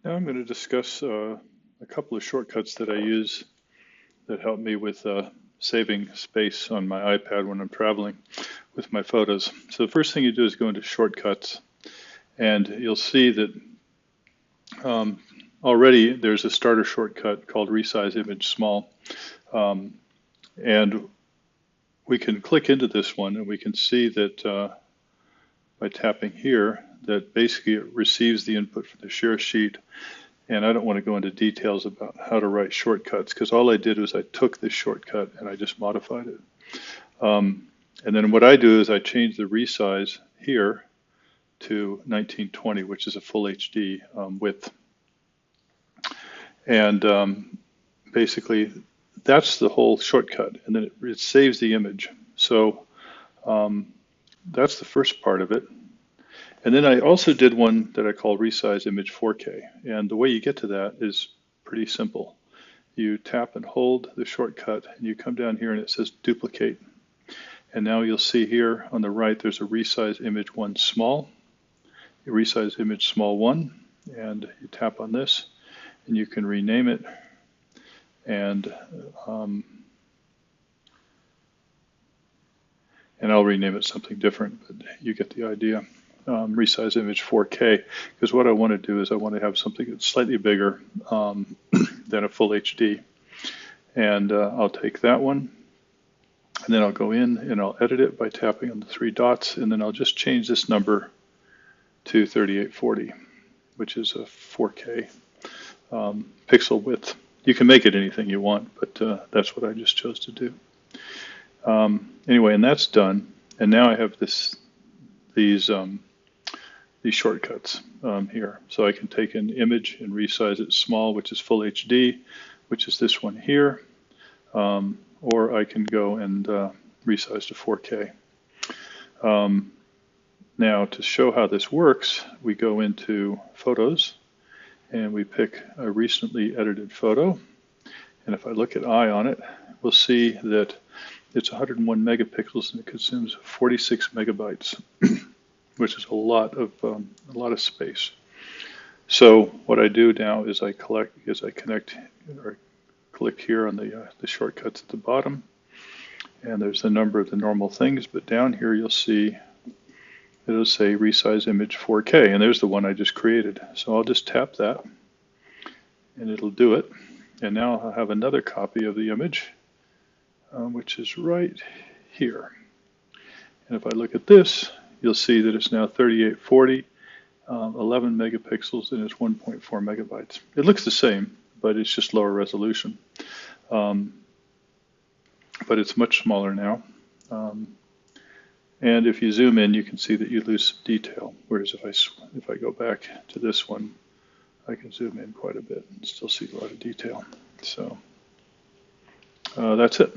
Now I'm going to discuss a couple of shortcuts that I use that help me with saving space on my iPad when I'm traveling with my photos. So the first thing you do is go into shortcuts, and you'll see that um, already there's a starter shortcut called resize image small. And we can click into this one and we can see that by tapping here that basically it receives the input from the share sheet. And I don't want to go into details about how to write shortcuts because all I did was I took this shortcut and I just modified it. And then what I do is I change the resize here to 1920, which is a full HD width. And basically that's the whole shortcut, and then it saves the image. So that's the first part of it. And then I also did one that I call resize image 4K. And the way you get to that is pretty simple. You tap and hold the shortcut and you come down here and it says duplicate. And now you'll see here on the right there's a resize image 1 small, a resize image small 1, and you tap on this and you can rename it. And I'll rename it something different, but you get the idea. Resize image 4K, because what I want to do is I want to have something that's slightly bigger than a full HD. And I'll take that one, and then I'll go in and I'll edit it by tapping on the 3 dots, and then I'll just change this number to 3840, which is a 4K pixel width. You can make it anything you want, but that's what I just chose to do. Anyway, and that's done. And now I have these shortcuts here. So I can take an image and resize it small, which is full HD, which is this one here, or I can go and resize to 4K. Now to show how this works, we go into Photos and we pick a recently edited photo. And if I look at I on it, we'll see that it's 101 megapixels and it consumes 46 megabytes, which is a lot of space. So what I do now is I connect or click here on the shortcuts at the bottom, and there's a number of the normal things. But down here you'll see it'll say resize image 4K, and there's the one I just created. So I'll just tap that, and it'll do it. And now I'll have another copy of the image, which is right here. And if I look at this, you'll see that it's now 3840, 11 megapixels, and it's 1.4 megabytes. It looks the same, but it's just lower resolution. But it's much smaller now. And if you zoom in, you can see that you lose some detail. Whereas if I go back to this one, I can zoom in quite a bit and still see a lot of detail. So that's it.